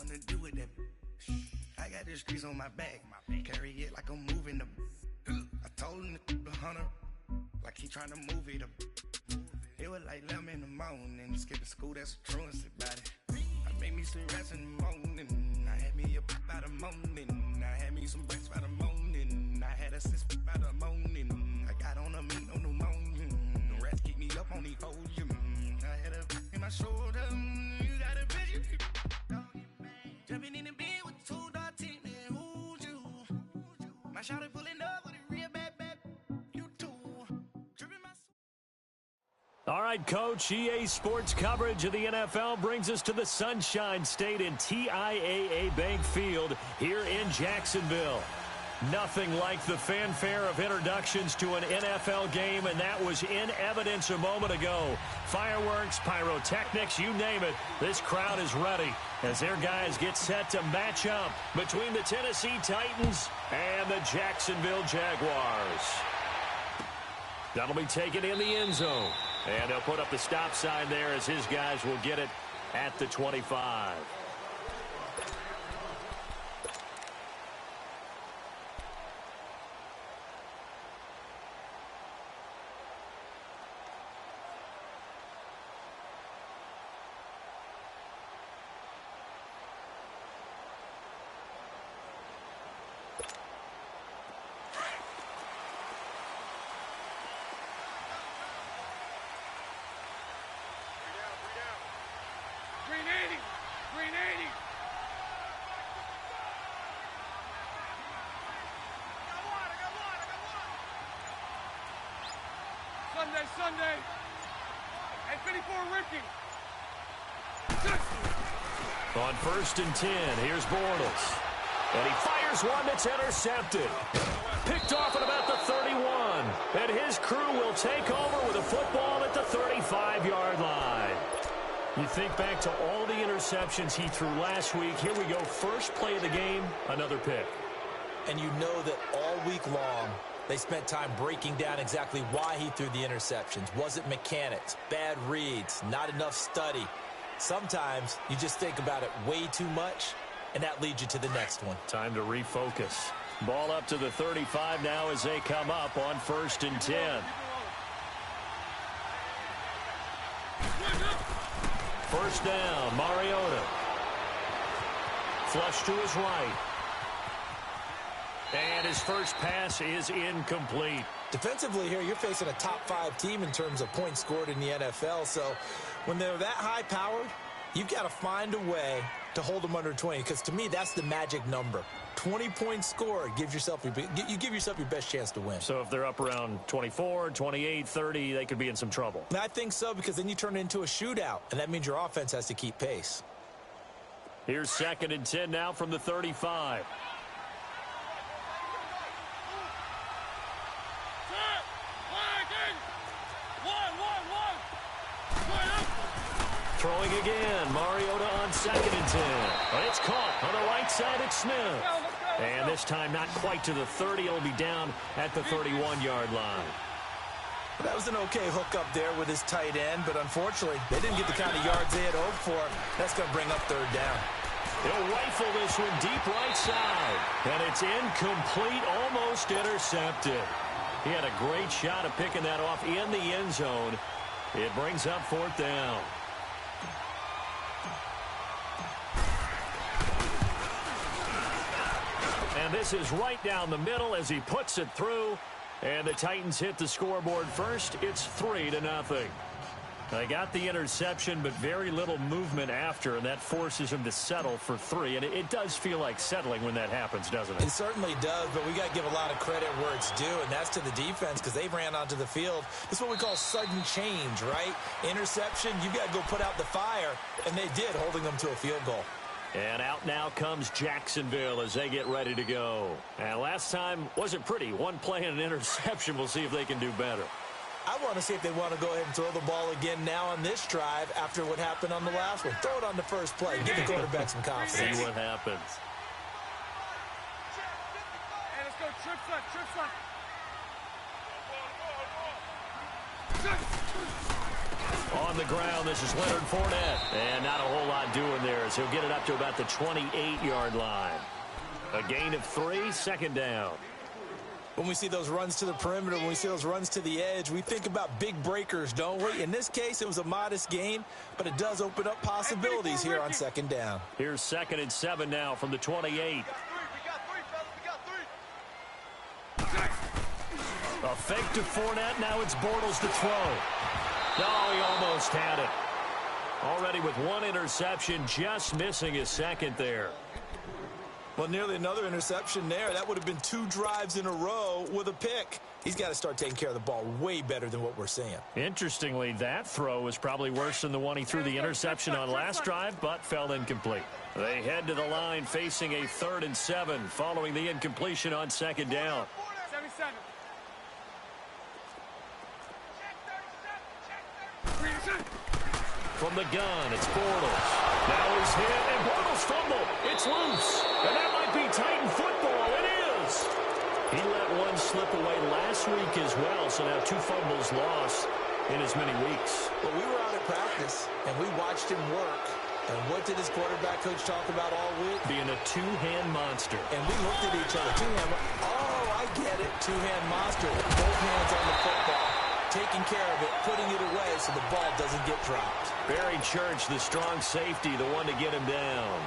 to do with that. I got the streets on my back. Carry it like I'm moving the. I told him the hunter, like he trying to move it up. It was like 11 in the morning. Skipping school, that's a truancy about it. I made me some rest in the morning. I had me up by the morning. I had me some breaks by the morning. I had a sis by the morning. I got on a meat, no pneumonia. The rats keep me up on the podium. I had a in my shoulder. You got a vision. Jumping in the bed with 2 dark teeth. Who's you? My shawty pulling up with a real bad. You too. Dripping my. All right, Coach, EA Sports coverage of the NFL brings us to the Sunshine State in TIAA Bank Field here in Jacksonville. Nothing like the fanfare of introductions to an NFL game, and that was in evidence a moment ago. Fireworks, pyrotechnics, you name it, this crowd is ready as their guys get set to match up between the Tennessee Titans and the Jacksonville Jaguars. That'll be taken in the end zone. And he'll put up the stop sign there as his guys will get it at the 25. Sunday. Hey, 54, Ricky. On 1st and 10, here's Bortles. And he fires one that's intercepted. Picked off at about the 31. And his crew will take over with a football at the 35-yard line. You think back to all the interceptions he threw last week. Here we go. First play of the game, another pick. And you know that all week long, they spent time breaking down exactly why he threw the interceptions. Was it mechanics, bad reads, not enough study? Sometimes you just think about it way too much, and that leads you to the next one. Time to refocus. Ball up to the 35 now as they come up on 1st and 10. First down, Mariota. Flush to his right. And his first pass is incomplete. Defensively here, you're facing a top-5 team in terms of points scored in the NFL. So when they're that high-powered, you've got to find a way to hold them under 20. Because to me, that's the magic number. 20 points scored, you give yourself your best chance to win. So if they're up around 24, 28, 30, they could be in some trouble. And I think so, because then you turn it into a shootout, and that means your offense has to keep pace. Here's 2nd and 10 now from the 35. Throwing again, Mariota on 2nd and 10. But it's caught on the right side at Smith. And this time not quite to the 30. It'll be down at the 31-yard line. That was an okay hook up there with his tight end, but unfortunately, they didn't get the kind of yards they had hoped for. That's going to bring up 3rd down. He'll rifle this one deep right side. And it's incomplete, almost intercepted. He had a great shot of picking that off in the end zone. It brings up 4th down. And this is right down the middle as he puts it through. And the Titans hit the scoreboard first. It's 3-0. They got the interception, but very little movement after, and that forces him to settle for 3. And it does feel like settling when that happens, doesn't it? It certainly does, but we got to give a lot of credit where it's due, and that's to the defense because they ran onto the field. This is what we call sudden change, right? Interception, you got to go put out the fire, and they did, holding them to a field goal. And out now comes Jacksonville as they get ready to go. And last time wasn't pretty. One play and an interception. We'll see if they can do better. I want to see if they want to go ahead and throw the ball again now on this drive after what happened on the last one. Throw it on the first play. Give the quarterback some confidence. See what happens. Hey, let's go. Trip slot. On the ground, this is Leonard Fournette. And not a whole lot doing there as he'll get it up to about the 28-yard line. A gain of 3, second down. When we see those runs to the perimeter, when we see those runs to the edge, we think about big breakers, don't we? In this case, it was a modest gain, but it does open up possibilities here on second down. Here's 2nd and 7 now from the 28. A fake to Fournette. Now it's Bortles to throw. Oh, he almost had it. Already with 1 interception, just missing his second there. Well, nearly another interception there. That would have been 2 drives in a row with a pick. He's got to start taking care of the ball way better than what we're seeing. Interestingly, that throw was probably worse than the one he threw the interception on last drive, but fell incomplete. They head to the line facing a 3rd and 7 following the incompletion on second down. 77. From the gun, it's Bortles. Now he's hit, and Bortles fumble. It's loose. And that might be Titan football. It is. He let one slip away last week as well, so now 2 fumbles lost in as many weeks. But we were out at practice, and we watched him work. And what did his quarterback coach talk about all week? Being a 2-hand monster. And we looked at each other. 2-hand. Oh, I get it. 2-hand monster. Both hands on the football. Taking care of it, putting it away so the ball doesn't get dropped. Barry Church, the strong safety, the one to get him down.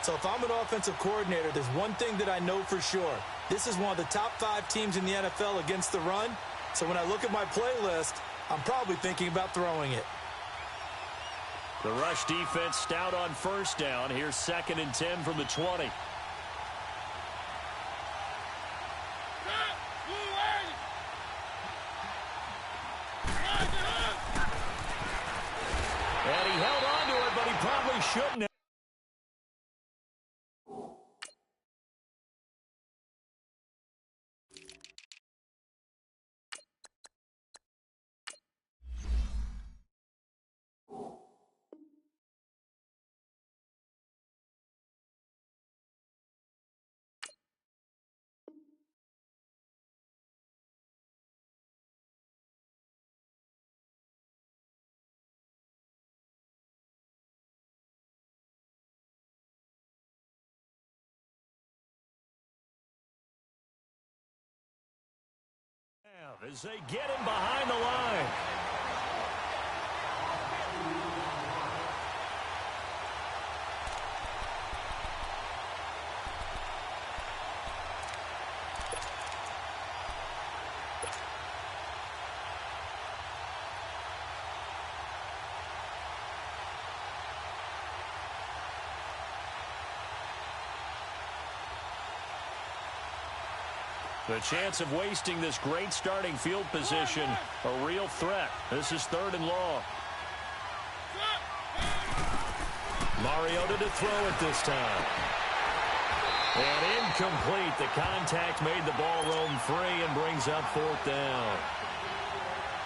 So if I'm an offensive coordinator, there's one thing that I know for sure. This is one of the top 5 teams in the NFL against the run. So when I look at my playlist, I'm probably thinking about throwing it. The rush defense stout on first down. Here's 2nd and 10 from the 20. And he held on to it, but he probably shouldn't have. As they get him behind the line. The chance of wasting this great starting field position, a real threat. This is 3rd and long. Mariota to throw it this time. And incomplete. The contact made the ball roam free and brings up 4th down.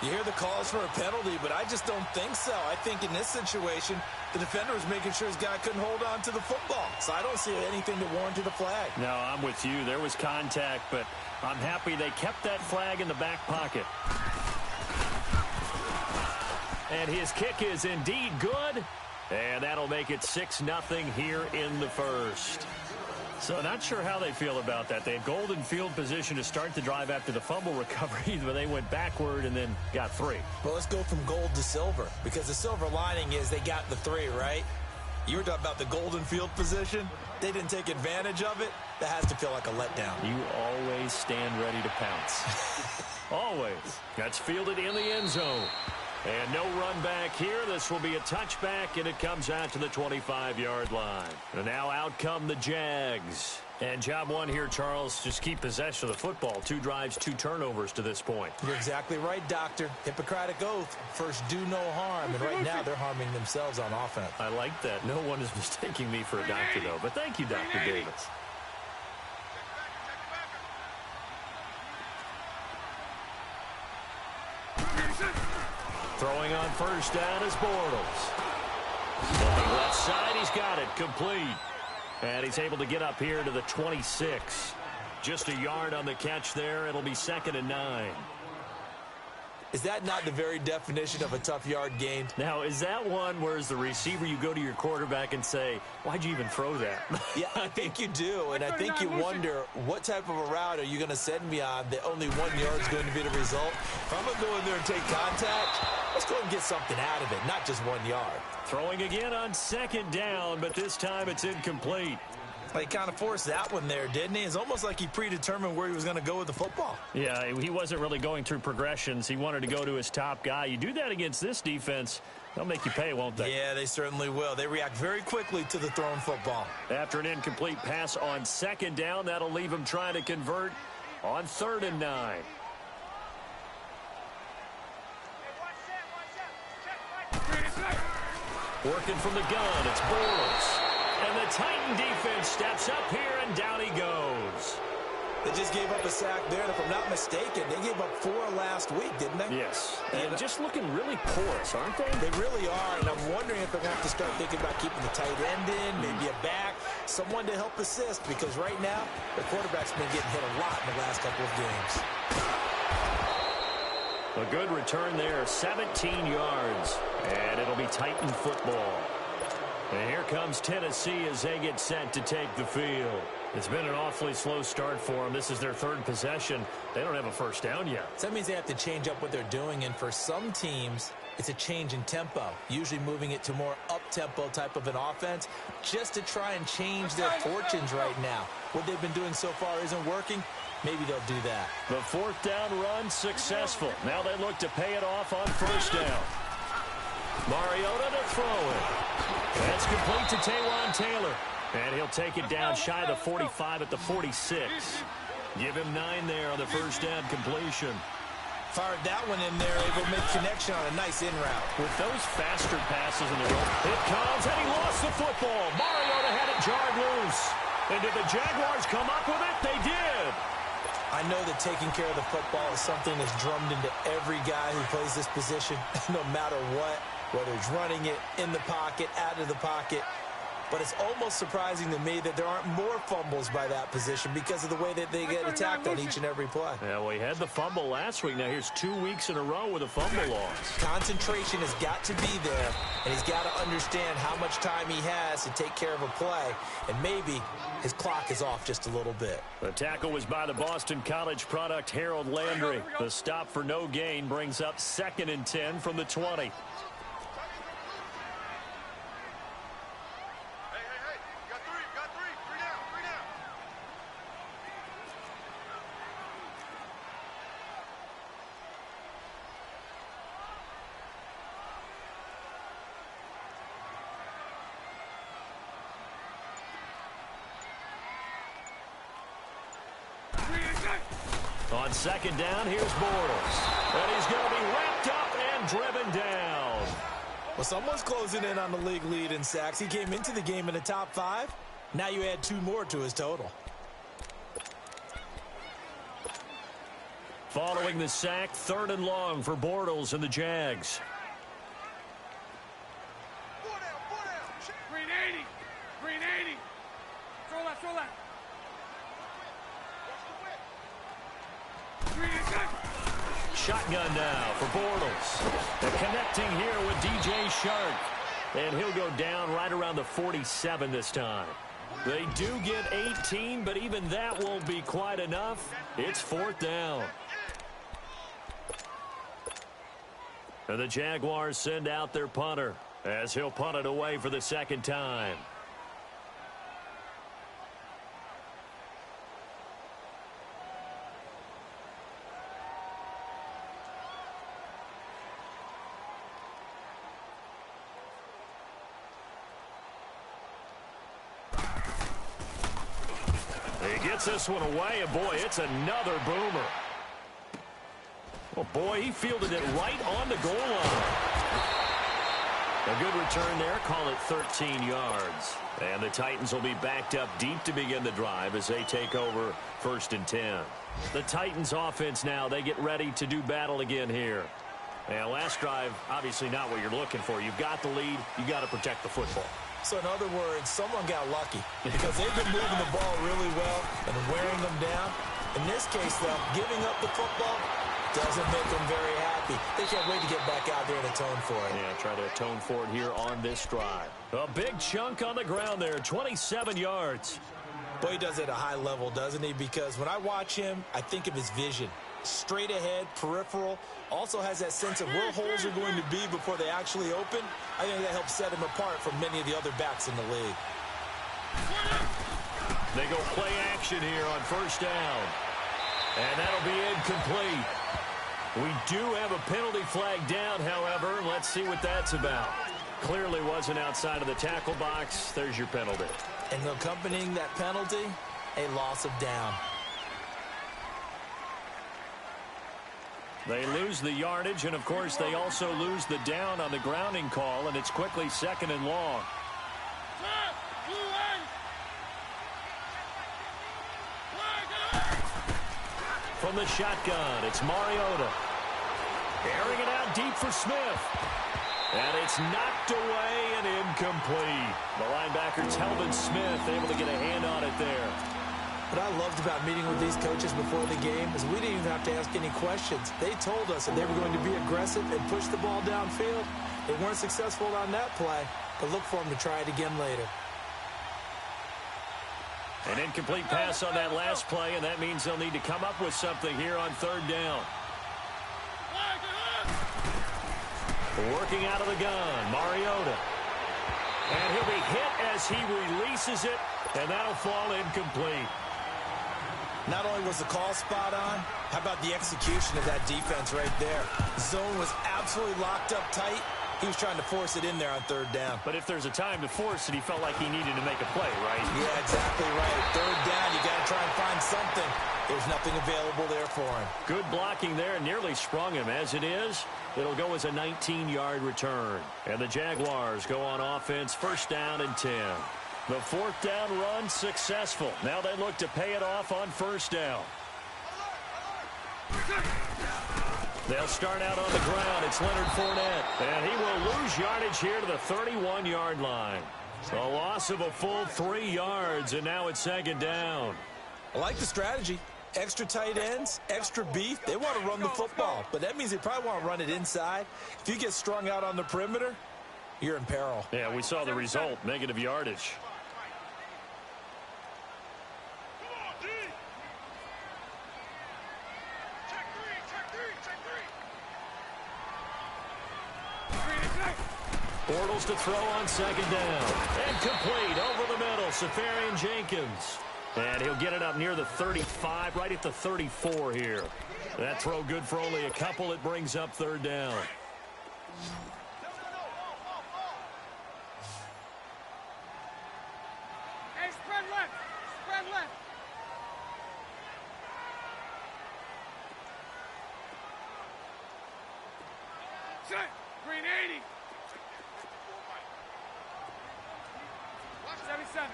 You hear the calls for a penalty, but I just don't think so. I think in this situation, the defender was making sure his guy couldn't hold on to the football. So I don't see anything that warranted a flag. No, I'm with you. There was contact, but I'm happy they kept that flag in the back pocket. And his kick is indeed good. And that'll make it 6-0 here in the first. So not sure how they feel about that. They had golden field position to start the drive after the fumble recovery, but they went backward and then got 3. Well, let's go from gold to silver, because the silver lining is they got the 3, right? You were talking about the golden field position. They didn't take advantage of it. That has to feel like a letdown. You always stand ready to pounce. Always. That's fielded in the end zone. And no run back here. This will be a touchback, and it comes out to the 25-yard line. And now out come the Jags. And job one here, Charles, just keep possession of the football. 2 drives, 2 turnovers to this point. You're exactly right, Doctor. Hippocratic oath. First, do no harm. And right now, they're harming themselves on offense. I like that. No one is mistaking me for a doctor, though. But thank you, Dr. Davis. Throwing on first down is Bortles. Looking left side, he's got it. Complete. And he's able to get up here to the 26. Just a yard on the catch there. It'll be 2nd and 9. Is that not the very definition of a tough yard gained? Now, is that one where as the receiver you go to your quarterback and say, why'd you even throw that? Yeah, I think you do, and I think you wonder what type of a route are you going to send me on that only 1 yard is going to be the result? If I'm going to go in there and take contact, let's go and get something out of it, not just 1 yard. Throwing again on second down, but this time it's incomplete. He kind of forced that one there, didn't he? It's almost like he predetermined where he was going to go with the football. Yeah, he wasn't really going through progressions. He wanted to go to his top guy. You do that against this defense, they'll make you pay, won't they? Yeah, they certainly will. They react very quickly to the thrown football. After an incomplete pass on second down, that'll leave him trying to convert on 3rd and 9. Working from the gun, it's Bortles. And the Titan defense steps up here, and down he goes. They just gave up a sack there, and if I'm not mistaken, they gave up 4 last week, didn't they? Yes. And just looking really porous, aren't they? They really are, and I'm wondering if they're going to have to start thinking about keeping the tight end in, maybe a back, someone to help assist, because right now, the quarterback's been getting hit a lot in the last couple of games. A good return there, 17 yards, and it'll be Titan football. And here comes Tennessee as they get set to take the field. It's been an awfully slow start for them. This is their 3rd possession. They don't have a first down yet. So that means they have to change up what they're doing, and for some teams, it's a change in tempo, usually moving it to more up-tempo type of an offense, just to try and change their fortunes right now. What they've been doing so far isn't working. Maybe they'll do that. The 4th down run successful. Now they look to pay it off on 1st down. Mariota to throw it. That's complete to Taywan Taylor. And he'll take it down shy of the 45 at the 46. Give him 9 there on the 1st down completion. Fired that one in there, able to make connection on a nice in route. With those faster passes in the goal, it comes, and he lost the football. Mariota had it jarred loose. And did the Jaguars come up with it? They did. I know that taking care of the football is something that's drummed into every guy who plays this position, no matter what, whether it's running it, in the pocket, out of the pocket. But it's almost surprising to me that there aren't more fumbles by that position because of the way that they get attacked on each and every play. Yeah, well, he had the fumble last week. Now here's 2 weeks in a row with a fumble loss. Concentration has got to be there, and he's got to understand how much time he has to take care of a play, and maybe his clock is off just a little bit. The tackle was by the Boston College product, Harold Landry. The stop for no gain brings up 2nd and 10 from the 20. On 2nd down, here's Bortles. And he's going to be wrapped up and driven down. Well, someone's closing in on the league lead in sacks. He came into the game in the top 5. Now you add 2 more to his total. Following the sack, 3rd and long for Bortles and the Jags. Green 80. Green 80. Throw left, throw left. Shotgun now for Bortles. They're connecting here with DJ Shark. And he'll go down right around the 47 this time. They do get 18, but even that won't be quite enough. It's 4th down. And the Jaguars send out their punter as he'll punt it away for the 2nd time. He gets this one away, and boy, it's another boomer. Oh, boy, he fielded it right on the goal line. A good return there, call it 13 yards. And the Titans will be backed up deep to begin the drive as they take over 1st and 10. The Titans offense now, they get ready to do battle again here. And last drive, obviously not what you're looking for. You've got the lead, you got to protect the football. So in other words, someone got lucky because they've been moving the ball really well and wearing them down. In this case, though, giving up the football doesn't make them very happy. happy. They can't wait to get back out there and atone for it. Yeah, try to atone for it here on this drive. A big chunk on the ground there, 27 yards. Boy, he does it at a high level, doesn't he? Because when I watch him, I think of his vision. Straight ahead, peripheral, also has that sense of where holes are going to be before they actually open. I think that helps set him apart from many of the other backs in the league. They go play action here on first down. And that'll be incomplete. We do have a penalty flag down, however. Let's see what that's about. Clearly wasn't outside of the tackle box. There's your penalty. And accompanying that penalty, a loss of down. They lose the yardage, and, of course, they also lose the down on the grounding call, and it's quickly 2nd and long. From the shotgun, it's Mariota. Airing it out deep for Smith. And it's knocked away and incomplete. The linebacker, Telvin Smith, able to get a hand on it there. What I loved about meeting with these coaches before the game is we didn't even have to ask any questions. They told us that they were going to be aggressive and push the ball downfield. They weren't successful on that play, but look for them to try it again later. An incomplete pass on that last play, and that means they'll need to come up with something here on 3rd down. Working out of the gun, Mariota. And he'll be hit as he releases it, and that'll fall incomplete. Not only was the call spot on, how about the execution of that defense right there? Zone was absolutely locked up tight. He was trying to force it in there on 3rd down. But if there's a time to force it, he felt like he needed to make a play, right? Yeah, exactly right. 3rd down, you got to try and find something. There's nothing available there for him. Good blocking there, nearly sprung him. As it is, it'll go as a 19-yard return. And the Jaguars go on offense, 1st down and 10. The 4th down run successful. Now they look to pay it off on 1st down. They'll start out on the ground. It's Leonard Fournette. And he will lose yardage here to the 31-yard line. A loss of a full 3 yards, and now it's 2nd down. I like the strategy. Extra tight ends, extra beef. They want to run the football, but that means they probably want to run it inside. If you get strung out on the perimeter, you're in peril. Yeah, we saw the result, negative yardage. Bortles to throw on 2nd down. And complete over the middle, Safarian Jenkins. And he'll get it up near the 35, right at the 34 here. That throw good for only a couple. It brings up 3rd down. Hey, spread left. Spread left. Set. Green 80. 77.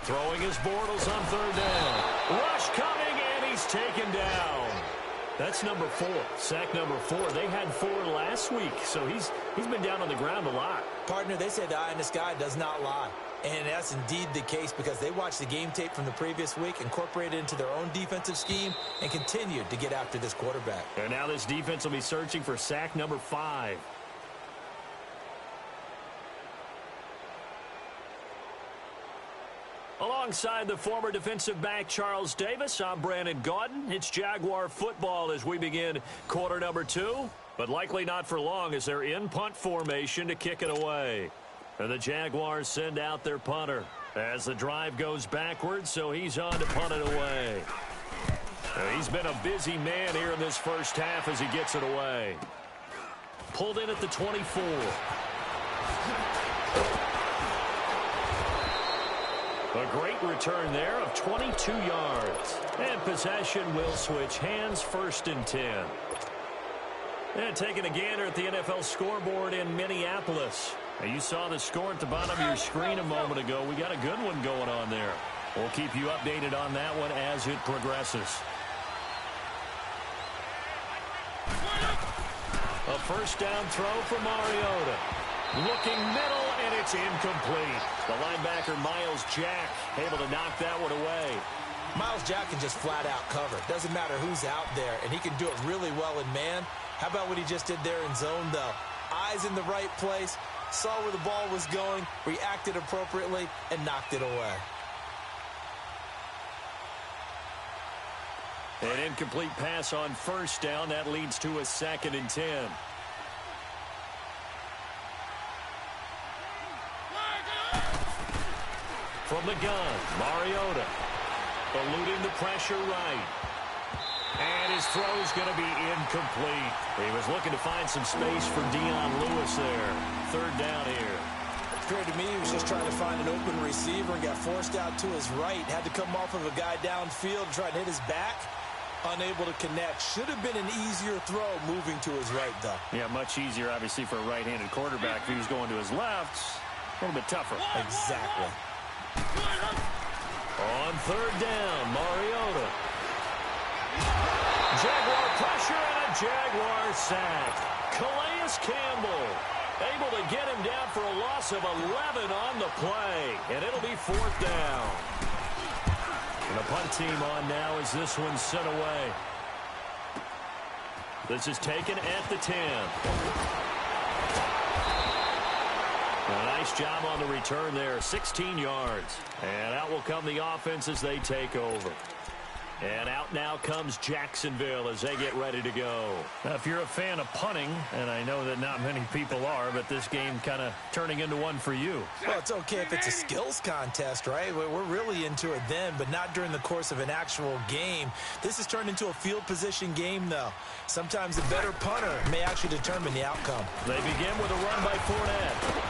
Throwing his Bortles on 3rd down. Rush coming, and he's taken down. That's number 4, sack number 4. They had 4 last week, so he's been down on the ground a lot. Partner, they say the eye in the sky does not lie. And that's indeed the case because they watched the game tape from the previous week, incorporated it into their own defensive scheme, and continued to get after this quarterback. And now this defense will be searching for sack number 5. Alongside the former defensive back Charles Davis, I'm Brandon Gaudin. It's Jaguar football as we begin quarter number 2, but likely not for long as they're in punt formation to kick it away. And the Jaguars send out their punter as the drive goes backwards, so he's on to punt it away. He's been a busy man here in this first half as he gets it away. Pulled in at the 24. A great return there of 22 yards. And possession will switch hands, 1st and 10. And taking a gander at the NFL scoreboard in Minneapolis. Now, you saw the score at the bottom of your screen a moment ago. We got a good one going on there. We'll keep you updated on that one as it progresses. A 1st down throw for Mariota. Looking middle, and it's incomplete. The linebacker, Miles Jack, able to knock that one away. Miles Jack can just flat out cover. Doesn't matter who's out there, and he can do it really well in man. How about what he just did there in zone, though? Eyes in the right place, saw where the ball was going, reacted appropriately, and knocked it away. An incomplete pass on first down. That leads to a 2nd and 10. From the gun, Mariota eluding the pressure right. And his throw's going to be incomplete. He was looking to find some space for Dion Lewis there. 3rd down here. Appeared to me he was just trying to find an open receiver and got forced out to his right. Had to come off of a guy downfield and try to hit his back. Unable to connect. Should have been an easier throw moving to his right, though. Yeah, much easier, obviously, for a right-handed quarterback. If he was going to his left, a little bit tougher. Exactly. On 3rd down, Mariota. Jaguar pressure and a Jaguar sack. Calais Campbell able to get him down for a loss of 11 on the play. And it'll be 4th down. And the punt team on now as this one's sent away. This is taken at the 10. A nice job on the return there, 16 yards. And out will come the offense as they take over. And out now comes Jacksonville as they get ready to go. Now, if you're a fan of punting, and I know that not many people are, but this game kind of turning into one for you. Well, it's okay if it's a skills contest, right? We're really into it then, but not during the course of an actual game. This has turned into a field position game, though. Sometimes the better punter may actually determine the outcome. They begin with a run by Fournette.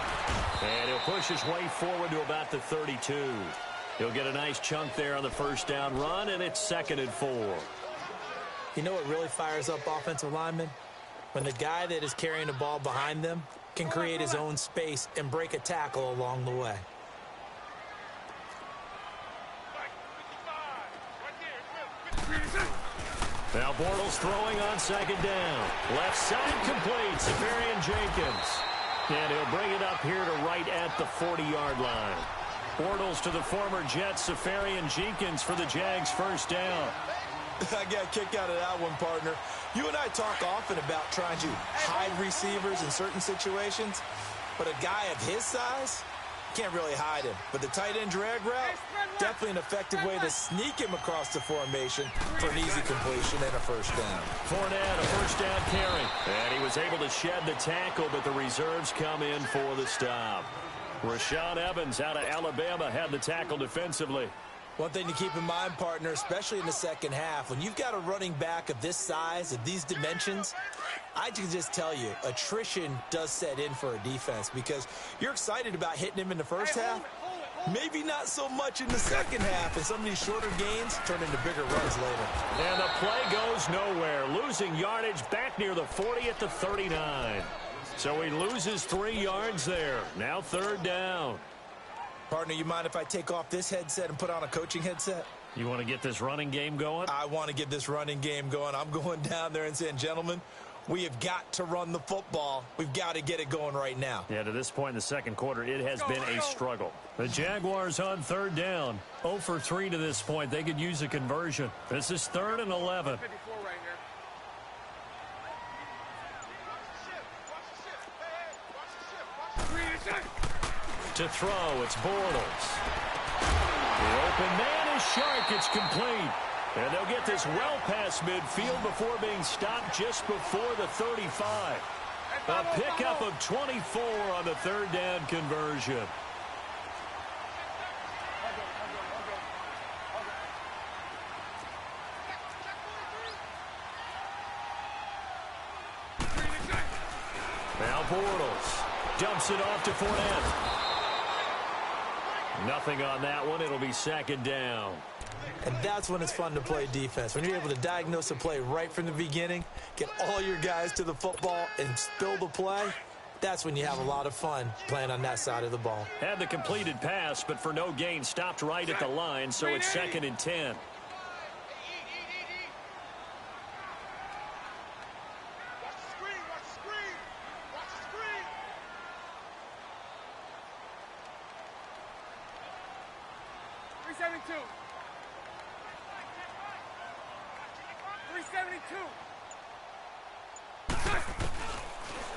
And he'll push his way forward to about the 32. He'll get a nice chunk there on the 1st down run, and it's 2nd and 4. You know what really fires up offensive linemen? When the guy that is carrying the ball behind them can create his own space and break a tackle along the way. Now Bortles throwing on 2nd down. Left side complete, Safarian Jenkins. And he'll bring it up here to right at the 40-yard line. Bortles to the former Jets, Safarian Jenkins for the Jags' 1st down. I got a kick out of that one, partner. You and I talk often about trying to hide receivers in certain situations, but a guy of his size can't really hide him. But the tight end drag route, definitely an effective way to sneak him across the formation for an easy completion and a 1st down. Fournette, a 1st down carry. And he was able to shed the tackle, but the reserves come in for the stop. Rashaan Evans out of Alabama had the tackle defensively. One thing to keep in mind, partner, especially in the 2nd half, when you've got a running back of this size, of these dimensions, I can just tell you, attrition does set in for a defense because you're excited about hitting him in the 1st half. Maybe not so much in the 2nd half, and some of these shorter gains turn into bigger runs later. And the play goes nowhere, losing yardage back near the 40 at the 39. So he loses 3 yards there. Now 3rd down. Partner, you mind if I take off this headset and put on a coaching headset? You want to get this running game going? I want to get this running game going. I'm going down there and saying, gentlemen, we have got to run the football. We've got to get it going right now. Yeah, to this point in the 2nd quarter, it has been a struggle. The Jaguars on 3rd down. 0 for 3 to this point. They could use a conversion. This is 3rd and 11. To throw, it's Bortles. The open man is Shark. It's complete. And they'll get this well past midfield before being stopped just before the 35. A pickup of 24 on the 3rd down conversion. Now Bortles dumps it off to Fournette. Nothing on that one. It'll be 2nd down. And that's when it's fun to play defense. When you're able to diagnose a play right from the beginning, get all your guys to the football, and spill the play, that's when you have a lot of fun playing on that side of the ball. Had the completed pass, but for no gain, stopped right at the line, so it's 2nd and 10.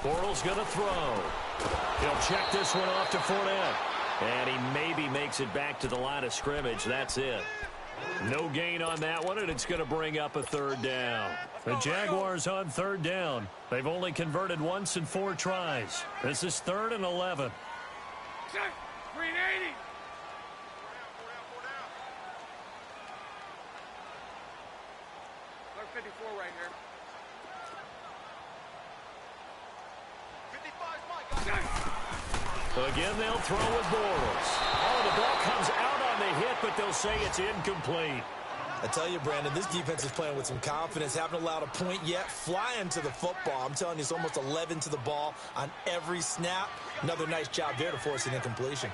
Bortles going to throw. He'll check this one off to Fournette. And he maybe makes it back to the line of scrimmage. That's it. No gain on that one, and it's going to bring up a third down. The Jaguars on third down. They've only converted once in 4 tries. This is 3rd and 11. Green 80. Number 54 right here. 55's my guy. Again, they'll throw with Bortles. Oh, the ball comes out on the hit, but they'll say it's incomplete. I tell you, Brandon, this defense is playing with some confidence. Haven't allowed a point yet. Flying to the football. I'm telling you, it's almost 11 to the ball on every snap. Another nice job there to force an incompletion.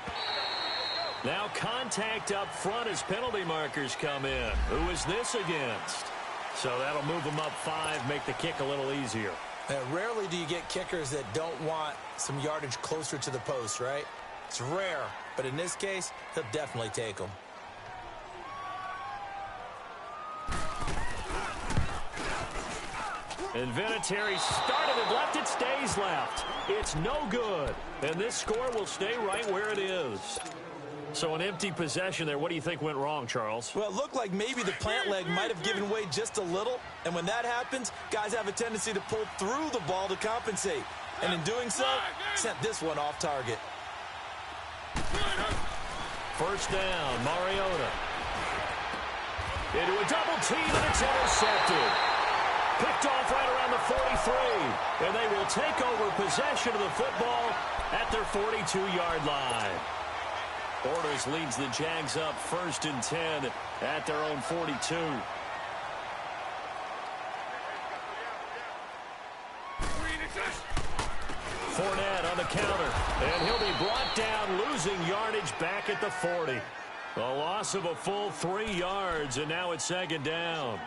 Now contact up front as penalty markers come in. Who is this against? So that'll move them up 5, make the kick a little easier. Rarely do you get kickers that don't want some yardage closer to the post, right? It's rare, but in this case, he'll definitely take them. And Vinatieri started it left. It stays left. It's no good. And this score will stay right where it is. So an empty possession there. What do you think went wrong, Charles? Well, it looked like maybe the plant leg might have given way just a little. And when that happens, guys have a tendency to pull through the ball to compensate. And in doing so, sent this one off target. First down, Mariota. Into a double team, and it's intercepted. Picked off right around the 43. And they will take over possession of the football at their 42-yard line. Bortles leads the Jags up 1st and 10 at their own 42. Fournette on the counter, and he'll be brought down, losing yardage back at the 40. A loss of a full 3 yards, and now it's 2nd down.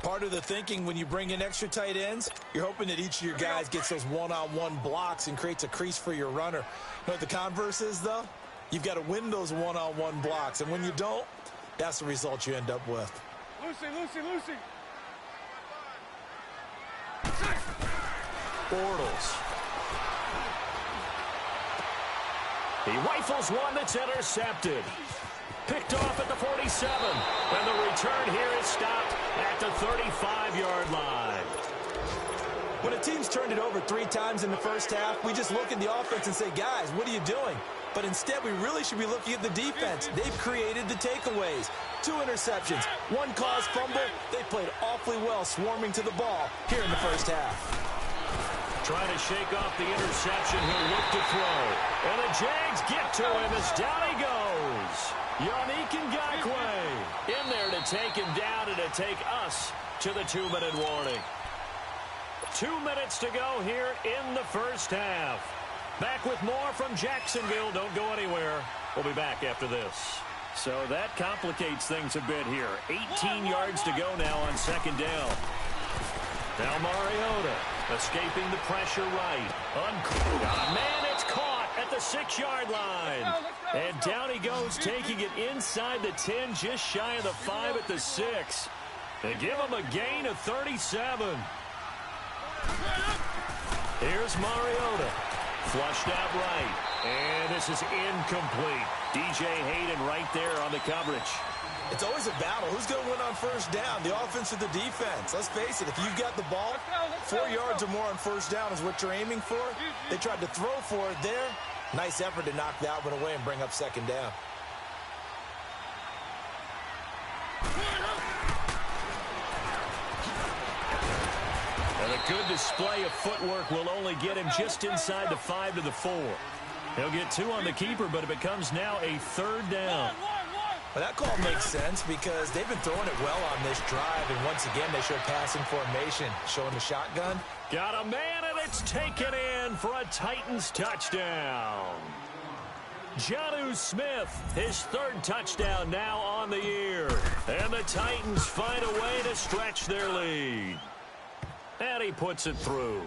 Part of the thinking when you bring in extra tight ends, you're hoping that each of your guys gets those one-on-one blocks and creates a crease for your runner. You know what the converse is, though? You've got to win those one-on-one blocks, and when you don't, that's the result you end up with. Lucy. Bortles. He rifles one that's intercepted. Picked off at the 47. And the return here is stopped at the 35-yard line. When a team's turned it over 3 times in the first half, we just look at the offense and say, guys, what are you doing? But instead, we really should be looking at the defense. They've created the takeaways. 2 interceptions, 1 caused fumble. They played awfully well swarming to the ball here in the first half. Trying to shake off the interception. He'll look to throw. And the Jags get to him as down he goes. Yannick Ngakoue in there to take him down and to take us to the 2-minute warning. 2 minutes to go here in the first half. Back with more from Jacksonville. Don't go anywhere. We'll be back after this. So that complicates things a bit here. 18 yards to go now on 2nd down. Now Mariota escaping the pressure right. Man, it's caught at the 6-yard line. And down he goes, taking it inside the 10, just shy of the 5 at the 6. They give him a gain of 37. Here's Mariota. Flushed out right. And this is incomplete. DJ Hayden right there on the coverage. It's always a battle. Who's going to win on first down, the offense or the defense? Let's face it, if you've got the ball, 4 yards or more on first down is what you're aiming for. They tried to throw for it there. Nice effort to knock that one away and bring up 2nd down. And a good display of footwork will only get him just inside the 5 to the 4. He'll get 2 on the keeper, but it becomes now a 3rd down. Well, that call makes sense because they've been throwing it well on this drive, and once again, they show passing formation, showing the shotgun. Got a man, and it's taken in for a Titans touchdown. Jonnu Smith, his 3rd touchdown now on the year. And the Titans find a way to stretch their lead. And he puts it through.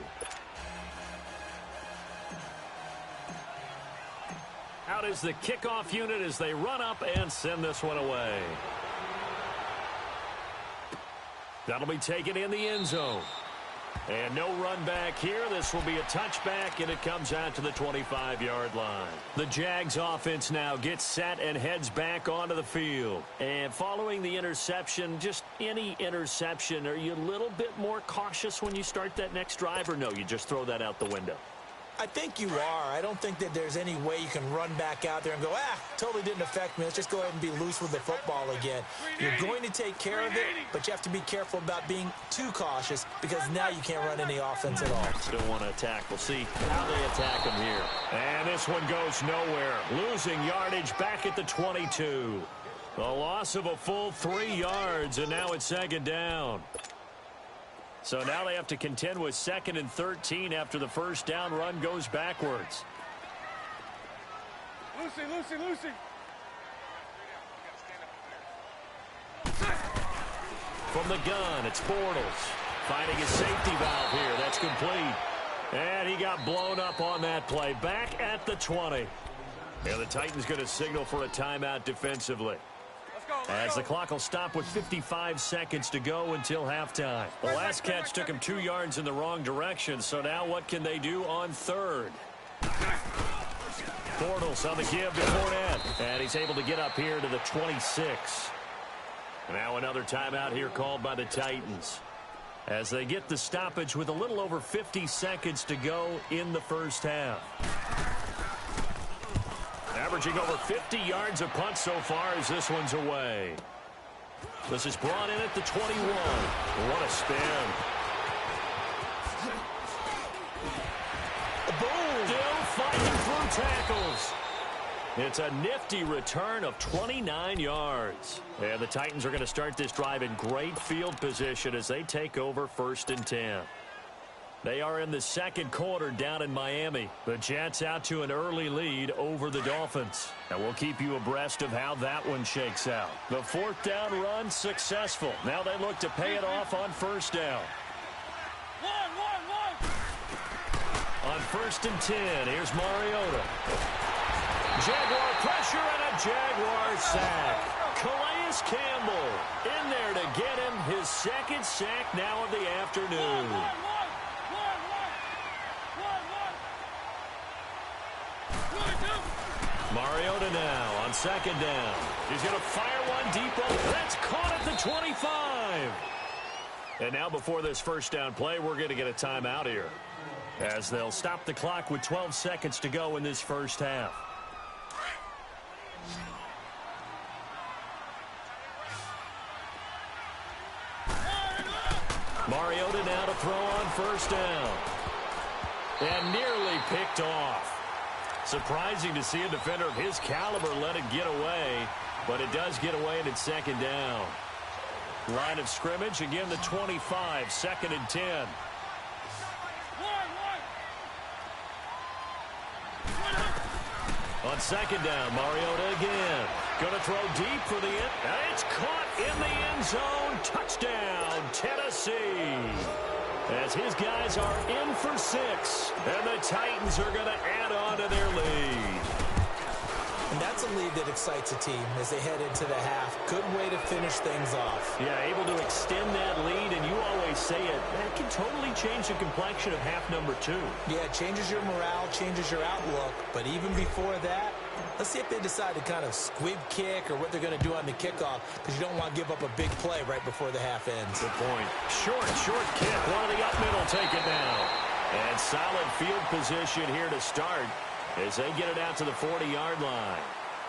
Out is the kickoff unit as they run up and send this one away. That'll be taken in the end zone. And no run back here. This will be a touchback, and it comes out to the 25-yard line. The Jags offense now gets set and heads back onto the field. And following the interception, just any interception, are you a little bit more cautious when you start that next drive, or no, you just throw that out the window? I think you are. I don't think that there's any way you can run back out there and go, totally didn't affect me. Let's just go ahead and be loose with the football again. You're going to take care of it, but you have to be careful about being too cautious because now you can't run any offense at all. Still want to attack. We'll see how they attack him here. And this one goes nowhere. Losing yardage back at the 22. A loss of a full 3 yards, and now it's second down. So now they have to contend with 2nd and 13 after the first down run goes backwards. Lucy. From the gun, it's Bortles. Finding his safety valve here. That's complete. And he got blown up on that play. Back at the 20. And the Titans going to signal for a timeout defensively. As the clock will stop with 55 seconds to go until halftime. The last catch took him 2 yards in the wrong direction, so now what can they do on third? Bortles on the give to Fournette, and he's able to get up here to the 26. Now another timeout here called by the Titans as they get the stoppage with a little over 50 seconds to go in the first half. Averaging over 50 yards a punt so far as this one's away. This is brought in at the 21. What a spin. Boom! Still fighting through tackles. It's a nifty return of 29 yards. And the Titans are going to start this drive in great field position as they take over 1st and 10. They are in the second quarter down in Miami. The Jets out to an early lead over the Dolphins. And we'll keep you abreast of how that one shakes out. The 4th down run successful. Now they look to pay it off on 1st down. On 1st and 10, here's Mariota. Jaguar pressure and a Jaguar sack. Calais Campbell in there to get him his 2nd sack now of the afternoon. Mariota now on 2nd down. He's going to fire one deep over. That's caught at the 25. And now before this 1st down play, we're going to get a timeout here as they'll stop the clock with 12 seconds to go in this first half. Mariota now to throw on 1st down. And nearly picked off. Surprising to see a defender of his caliber let it get away, but it does get away and it's 2nd down. Line of scrimmage, again the 25, 2nd and 10. On 2nd down, Mariota again. Going to throw deep for the end. And it's caught in the end zone. Touchdown, Tennessee. As his guys are in for 6. And the Titans are going to add on to their lead. And that's a lead that excites a team as they head into the half. Good way to finish things off. Yeah, able to extend that lead, and you always say it, that can totally change the complexion of half number 2. Yeah, it changes your morale, changes your outlook. But even before that, let's see if they decide to kind of squib kick or what they're going to do on the kickoff, because you don't want to give up a big play right before the half ends. Good point. Short kick. One of the up middle, take it down. And solid field position here to start as they get it out to the 40-yard line.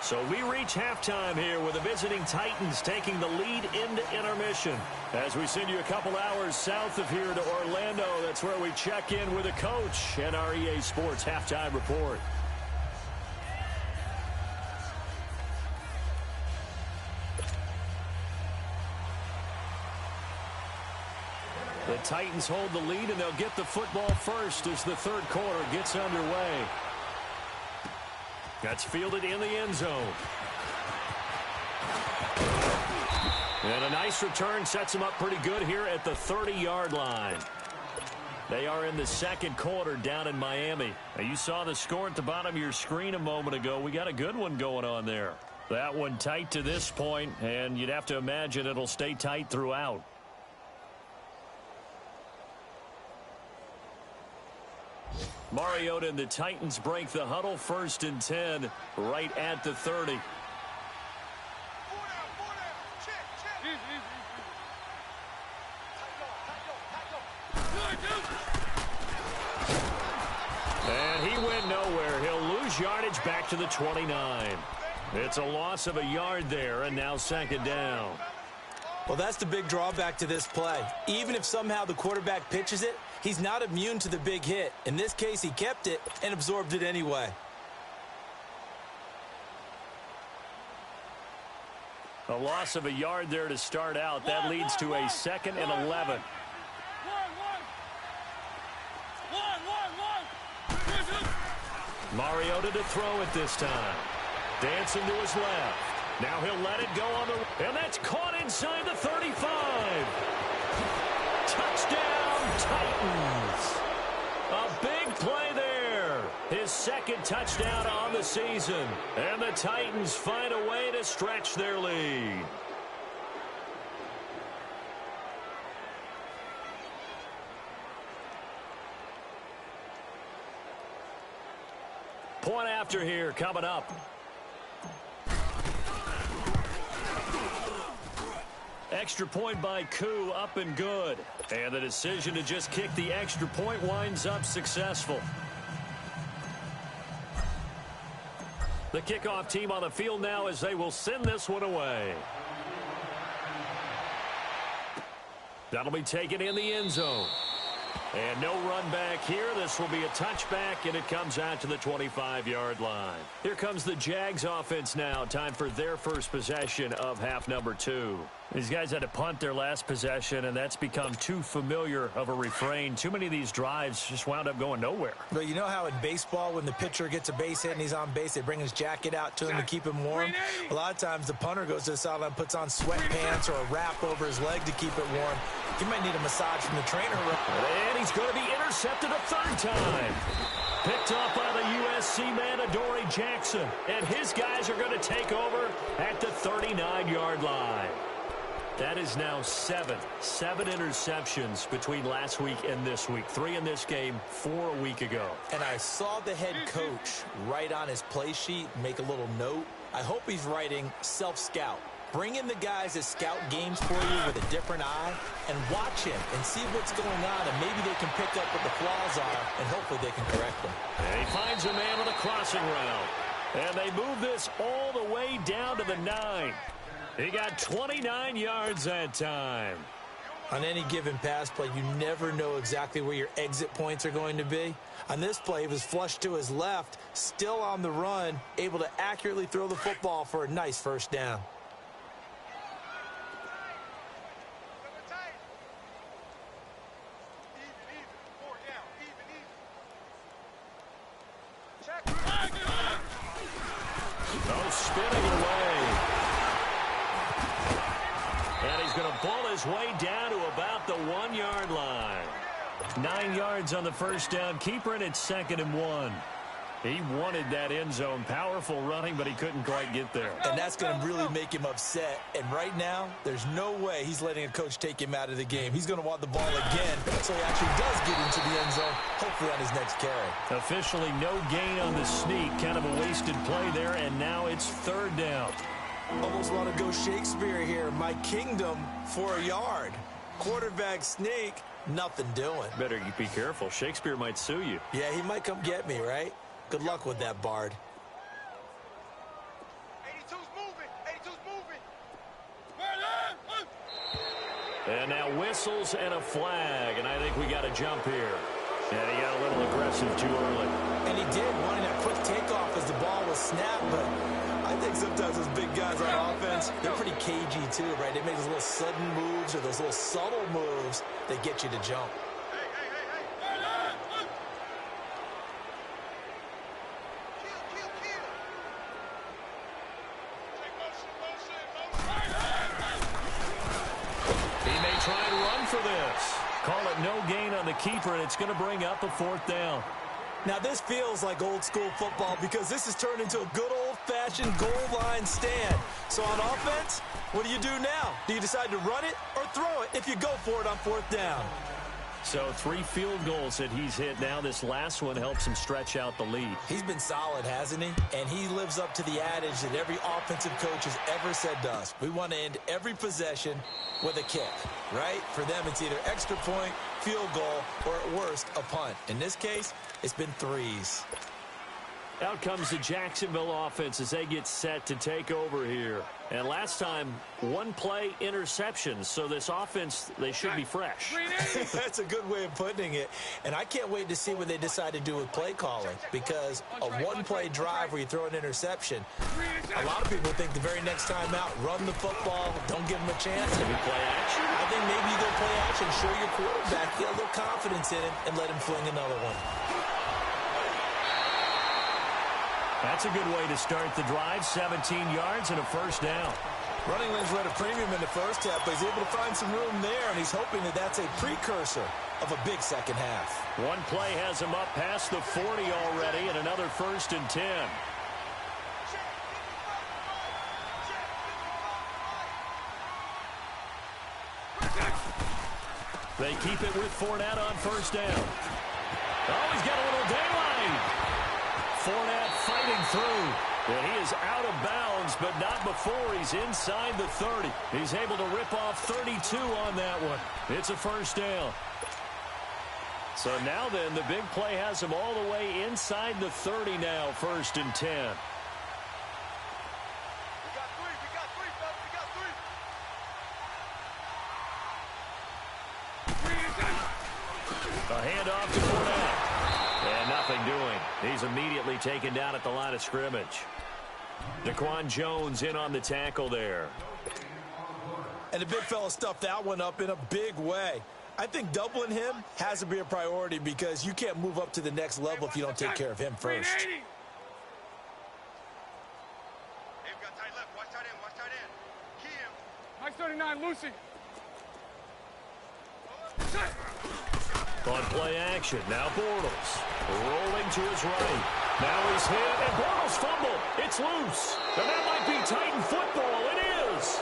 So we reach halftime here with the visiting Titans taking the lead into intermission. As we send you a couple hours south of here to Orlando, that's where we check in with the coach and our EA Sports Halftime Report. The Titans hold the lead, and they'll get the football first as the 3rd quarter gets underway. That's fielded in the end zone. And a nice return sets him up pretty good here at the 30-yard line. They are in the 2nd quarter down in Miami. Now, you saw the score at the bottom of your screen a moment ago. We got a good one going on there. That one tight to this point, and you'd have to imagine it'll stay tight throughout. Mariota and the Titans break the huddle, 1st and 10, right at the 30. And he went nowhere. He'll lose yardage back to the 29. It's a loss of a yard there, and now 2nd down. Well, that's the big drawback to this play. Even if somehow the quarterback pitches it, he's not immune to the big hit. In this case, he kept it and absorbed it anyway. A loss of a yard there to start out. That leads to a 2nd and 11. Mariota to throw it this time. Dancing to his left. Now he'll let it go on the... And that's caught inside the 35. Touchdown, Titans. A big play there. His 2nd touchdown on the season. And the Titans find a way to stretch their lead. Point after here coming up. Extra point by Koo, up and good. And the decision to just kick the extra point winds up successful. The kickoff team on the field now as they will send this one away. That'll be taken in the end zone. And no run back here. This will be a touchback, and it comes out to the 25-yard line. Here comes the Jags offense now. Time for their first possession of half number 2. These guys had to punt their last possession, and that's become too familiar of a refrain. Too many of these drives just wound up going nowhere. But you know how in baseball, when the pitcher gets a base hit and he's on base, they bring his jacket out to him to keep him warm? A lot of times the punter goes to the sideline, puts on sweatpants or a wrap over his leg to keep it warm. You might need a massage from the trainer. And he's going to be intercepted a 3rd time. Picked off by the USC man, Adoree Jackson. And his guys are going to take over at the 39-yard line. That is now 7 interceptions between last week and this week. 3 in this game, 4 a week ago. And I saw the head coach write on his play sheet, make a little note. I hope he's writing self-scout. Bring in the guys that scout games for you with a different eye and watch him and see what's going on, and maybe they can pick up what the flaws are, and hopefully they can correct them. And he finds a man on a crossing route. And they move this all the way down to the 9. He got 29 yards that time. On any given pass play, you never know exactly where your exit points are going to be. On this play, he was flushed to his left, still on the run, able to accurately throw the football for a nice 1st down. Oh, spinning away. And he's going to ball his way down to about the 1-yard line. 9 yards on the 1st down. Keeper in at 2nd and 1. He wanted that end zone. Powerful running, but he couldn't quite get there. And that's going to really make him upset. And right now, there's no way he's letting a coach take him out of the game. He's going to want the ball again, so he actually does get into the end zone, hopefully on his next carry. Officially no gain on the sneak. Kind of a wasted play there, and now it's 3rd down. Almost want to go Shakespeare here. My kingdom for a yard. Quarterback sneak, nothing doing. Better be careful. Shakespeare might sue you. Yeah, he might come get me, right? Good luck with that, Bard. 82's moving. 82's moving. And now whistles and a flag, and I think we got a jump here. And he got a little aggressive too early. And he did, wanting that quick takeoff as the ball was snapped, but I think sometimes those big guys on offense, they're pretty cagey too, right? They make those little sudden moves or those little subtle moves that get you to jump. Call it no gain on the keeper, and it's going to bring up a 4th down. Now, this feels like old-school football because this has turned into a good old-fashioned goal line stand. So on offense, what do you do now? Do you decide to run it or throw it if you go for it on 4th down? So 3 field goals that he's hit now. This last one helps him stretch out the lead. He's been solid, hasn't he? And he lives up to the adage that every offensive coach has ever said to us. We want to end every possession with a kick, right? For them, it's either extra point, field goal, or at worst, a punt. In this case, it's been 3s. Out comes the Jacksonville offense as they get set to take over here. And last time, 1-play interception. So this offense, they should be fresh. That's a good way of putting it. And I can't wait to see what they decide to do with play calling. Because a 1-play drive where you throw an interception, a lot of people think the very next time out, run the football, don't give them a chance. Maybe play action. I think maybe you go play action, show your quarterback, get a little confidence in him, and let him fling another one. That's a good way to start the drive. 17 yards and a first down. Running lanes were at a premium in the first half, but he's able to find some room there, and he's hoping that that's a precursor of a big second half. One play has him up past the 40 already, and another 1st and 10. They keep it with Fournette on first down. Oh, he's got a little daylight. Fournette fighting through. And he is out of bounds, but not before he's inside the 30. He's able to rip off 32 on that one. It's a first down. So now then, the big play has him all the way inside the 30 now, 1st and 10. A handoff to Fournette. And nothing doing. He's immediately taken down at the line of scrimmage. Daquan Jones in on the tackle there. And the big fella stuffed that one up in a big way. I think doubling him has to be a priority because you can't move up to the next level if you don't take care of him first. Mike 39, Lucy. On play action, now Bortles rolling to his right. Now he's hit, and Bortles fumbled. It's loose. And that might be Titan football. It is.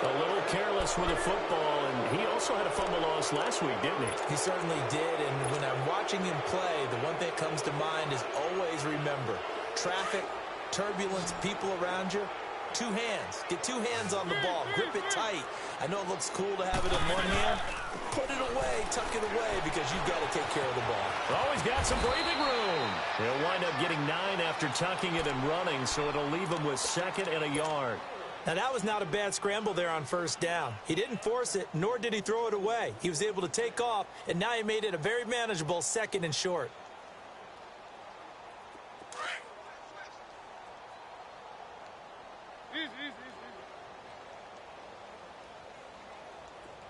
A little careless with a football, and he also had a fumble loss last week, didn't he? He certainly did, and when I'm watching him play, the one thing that comes to mind is always remember, traffic, turbulence, people around you, 2 hands. Get 2 hands on the ball. Grip it tight. I know it looks cool to have it in one hand. Put it away, tuck it away, because you've got to take care of the ball. Oh, he's got some breathing room. He'll wind up getting 9 after tucking it and running, so it'll leave him with 2nd and a yard. Now, that was not a bad scramble there on first down. He didn't force it, nor did he throw it away. He was able to take off, and now he made it a very manageable 2nd and short. Easy.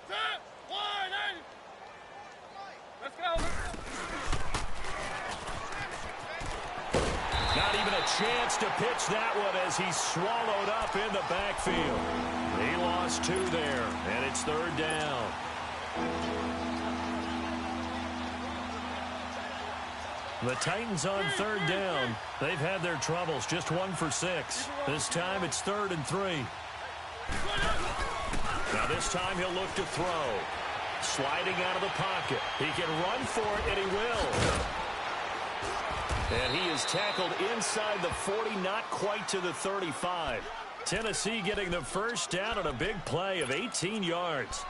Set, 180. Let's go. Not even a chance to pitch that one as he's swallowed up in the backfield. He lost 2 there, and it's 3rd down. The Titans on 3rd down. They've had their troubles, just 1 for 6. This time it's 3rd and 3. Now this time he'll look to throw. Sliding out of the pocket. He can run for it, and he will. And he is tackled inside the 40, not quite to the 35. Tennessee getting the first down on a big play of 18 yards.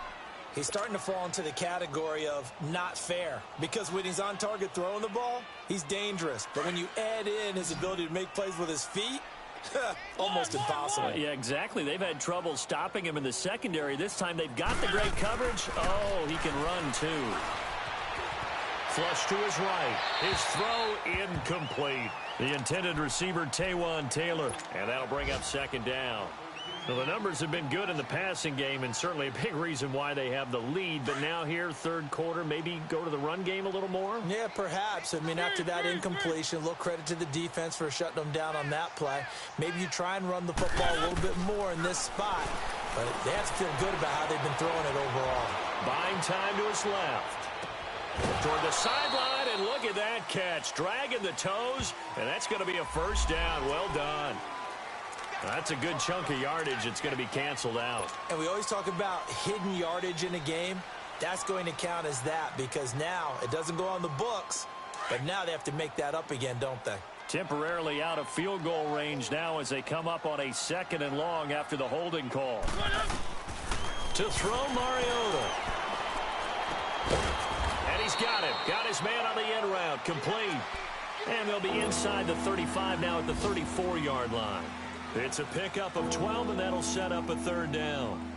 He's starting to fall into the category of not fair because when he's on target throwing the ball, he's dangerous. But when you add in his ability to make plays with his feet, almost impossible. Yeah, exactly. They've had trouble stopping him in the secondary. This time they've got the great coverage. Oh, he can run too. Flush to his right. His throw incomplete. The intended receiver, Taywan Taylor. And that'll bring up 2nd down. Well, the numbers have been good in the passing game and certainly a big reason why they have the lead. But now here, 3rd quarter, maybe go to the run game a little more? Yeah, perhaps. I mean, after that incompletion, a little credit to the defense for shutting them down on that play. Maybe you try and run the football a little bit more in this spot. But they have to feel good about how they've been throwing it overall. Buying time to his left. Toward the sideline, and look at that catch. Dragging the toes, and that's going to be a first down. Well done. That's a good chunk of yardage. It's going to be canceled out. And we always talk about hidden yardage in a game. that's going to count as that because now it doesn't go on the books, but now they have to make that up again, don't they? Temporarily out of field goal range now as they come up on a 2nd and long after the holding call. To throw, Mariota. And he's got him. Got his man on the end route. Complete. And they'll be inside the 35 now at the 34-yard line. It's a pickup of 12, and that'll set up a 3rd down.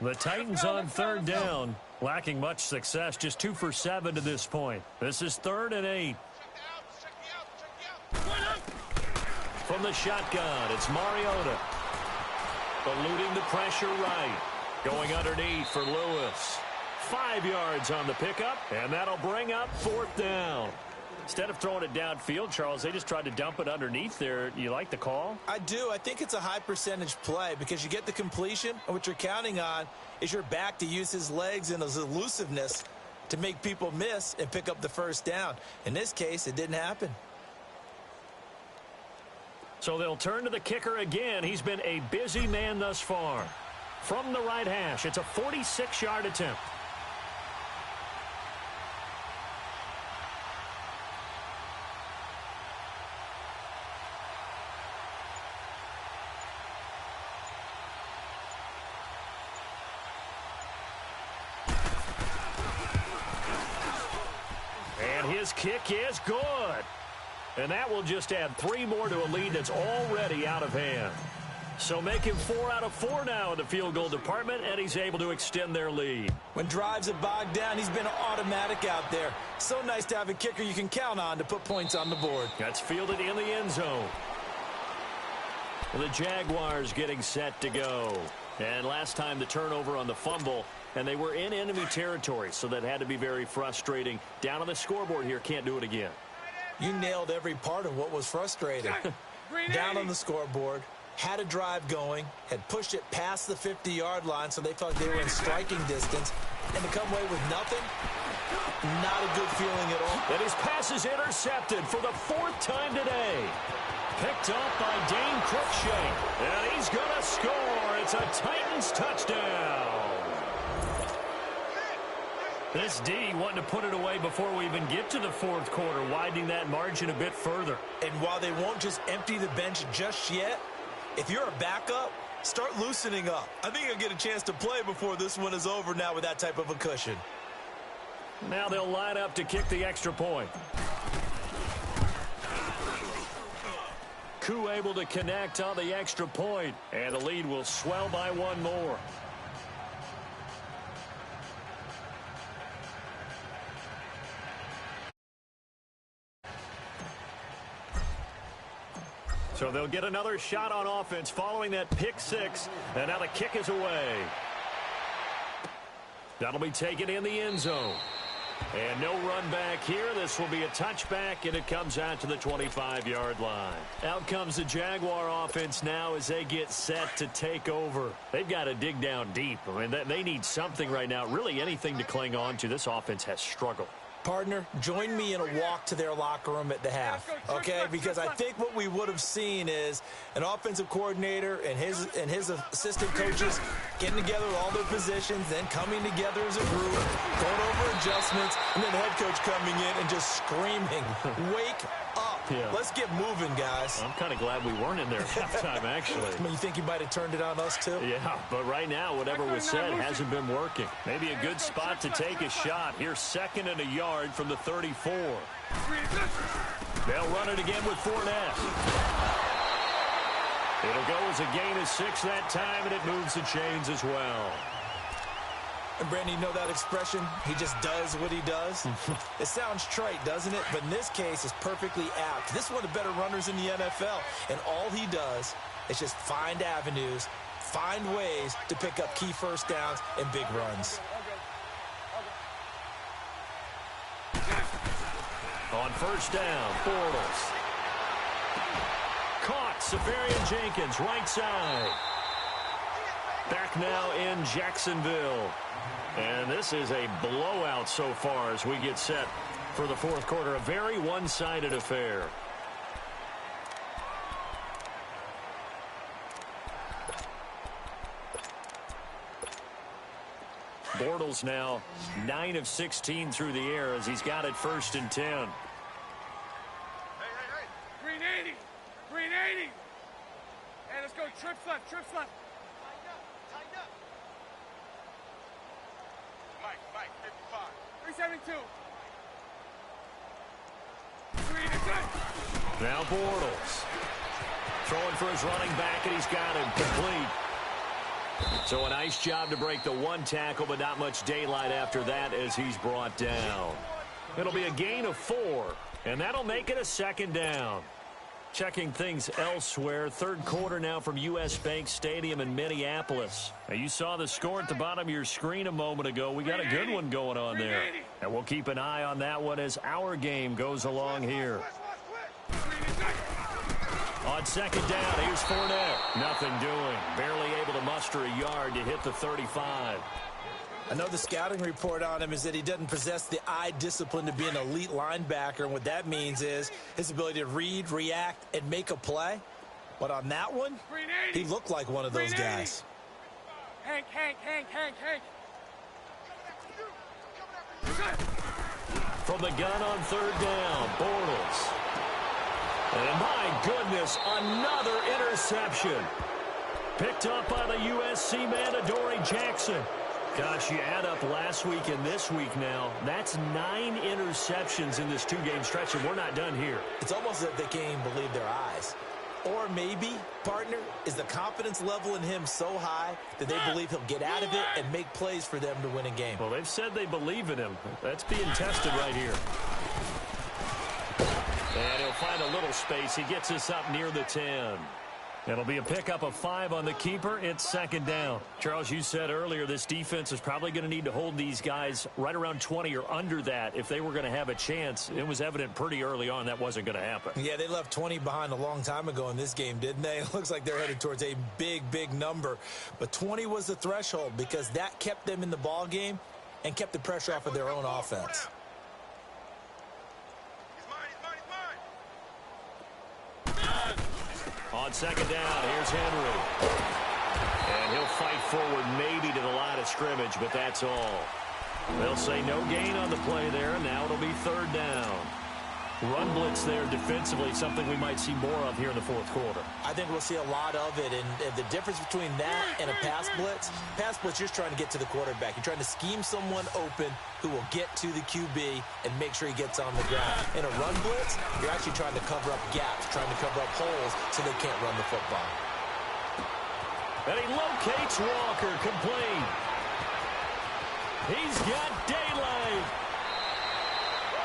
The Titans on 3rd down, lacking much success, just 2 for 7 to this point. This is 3rd and 8. From the shotgun, it's Mariota. Eluding the pressure right. Going underneath for Lewis. 5 yards on the pickup, and that'll bring up 4th down. Instead of throwing it downfield, Charles, they just tried to dump it underneath there. You like the call? I do. I think it's a high percentage play because you get the completion, and what you're counting on is your back to use his legs and his elusiveness to make people miss and pick up the 1st down. In this case, it didn't happen. So they'll turn to the kicker again. He's been a busy man thus far. From the right hash, it's a 46-yard attempt. His kick is good. And that will just add 3 more to a lead that's already out of hand. So make him 4 out of 4 now in the field goal department, and he's able to extend their lead. When drives are bogged down, he's been automatic out there. So nice to have a kicker you can count on to put points on the board. That's fielded in the end zone. The Jaguars getting set to go. And last time the turnover on the fumble, and they were in enemy territory, so that had to be very frustrating. Down on the scoreboard here, can't do it again. You nailed every part of what was frustrating. Down on the scoreboard, had a drive going, had pushed it past the 50-yard line so they felt they were in striking distance, and to come away with nothing, not a good feeling at all. And his pass is intercepted for the 4th time today. Picked up by Dane Cruikshank, and he's going to score. It's a Titans touchdown. This D wanting to put it away before we even get to the 4th quarter, widening that margin a bit further. And while they won't just empty the bench just yet, if you're a backup, start loosening up. I think you'll get a chance to play before this one is over now with that type of a cushion. Now they'll line up to kick the extra point. Koo able to connect on the extra point, and the lead will swell by 1 more. So they'll get another shot on offense following that pick 6, and now the kick is away. That'll be taken in the end zone. And no run back here. This will be a touchback, and it comes out to the 25-yard line. Out comes the Jaguar offense now as they get set to take over. They've got to dig down deep. I mean, they need something right now, really anything to cling on to. This offense has struggled. Partner, join me in a walk to their locker room at the half, okay? Because I think what we would have seen is an offensive coordinator and his assistant coaches getting together with all their positions, then coming together as a group, going over adjustments, and then the head coach coming in and just screaming, wake up. Yeah. Let's get moving, guys. I'm kind of glad we weren't in there at halftime, actually. I mean, you think he might have turned it on us, too? Yeah, but right now, whatever was said hasn't been working. Maybe a good spot to take a shot. Here's 2nd and a yard from the 34. They'll run it again with Fournette. It'll go as a gain of 6 that time, and it moves the chains as well. And, Brandon, you know that expression? He just does what he does? It sounds trite, doesn't it? But in this case, it's perfectly apt. This is one of the better runners in the NFL, and all he does is just find avenues, find ways to pick up key 1st downs and big runs. On 1st down, Bortles. Caught, Safarian Jenkins, right side. Back now in Jacksonville. And this is a blowout so far as we get set for the fourth quarter. A very one-sided affair. Bortles now 9 of 16 through the air as he's got it 1st and 10. Hey. Green 80. Green 80. Hey, let's go. Trips left. Tighten up. Mike, 55. 372. Green is good. Now Bortles. Throwing for his running back, and he's got him complete. So a nice job to break the one tackle, but not much daylight after that as he's brought down. It'll be a gain of 4, and that'll make it a 2nd down. Checking things elsewhere, 3rd quarter now from U.S. Bank Stadium in Minneapolis. Now, you saw the score at the bottom of your screen a moment ago. We got a good one going on there. And we'll keep an eye on that one as our game goes along here. On 2nd down, here's Fournette. Nothing doing. Barely able to muster a yard to hit the 35. I know the scouting report on him is that he doesn't possess the eye discipline to be an elite linebacker, and what that means is his ability to read, react, and make a play. But on that one, he looked like one of those guys. Hank. From the gun on 3rd down, Bortles. And my goodness, another interception. Picked up by the USC man, Adoree Jackson. Gosh, you add up last week and this week now, that's 9 interceptions in this 2-game stretch, and we're not done here. It's almost as if they can't even believe their eyes. Or maybe, partner, is the confidence level in him so high that they believe he'll get out of it and make plays for them to win a game. Well, they've said they believe in him. That's being tested right here. And he'll find a little space. He gets us up near the 10. It'll be a pickup of 5 on the keeper. It's 2nd down. Charles, you said earlier this defense is probably going to need to hold these guys right around 20 or under that if they were going to have a chance. It was evident pretty early on that wasn't going to happen. Yeah, they left 20 behind a long time ago in this game, didn't they? It looks like they're headed towards a big number. But 20 was the threshold because that kept them in the ball game and kept the pressure off of their own offense. On 2nd down, here's Henry. And he'll fight forward maybe to the line of scrimmage, but that's all. They'll say no gain on the play there, and now it'll be 3rd down. Run blitz there defensively, something we might see more of here in the 4th quarter. I think we'll see a lot of it, and the difference between that and a pass blitz, you're just trying to get to the quarterback. You're trying to scheme someone open who will get to the QB and make sure he gets on the ground. In a run blitz, you're actually trying to cover up gaps, trying to cover up holes so they can't run the football. And he locates Walker, complete. He's got daylight.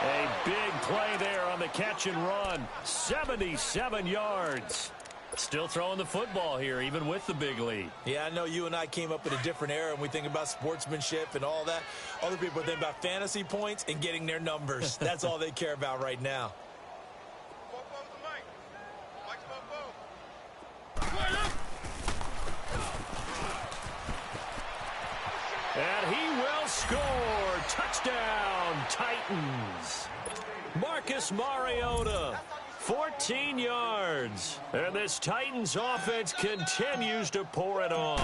A big play there on the catch and run. 77 yards. Still throwing the football here, even with the big lead. Yeah, I know you and I came up in a different era, and we think about sportsmanship and all that. Other people think about fantasy points and getting their numbers. That's all they care about right now. And he will score. Touchdown, Titans. Marcus Mariota, 14 yards. And this Titans offense continues to pour it on.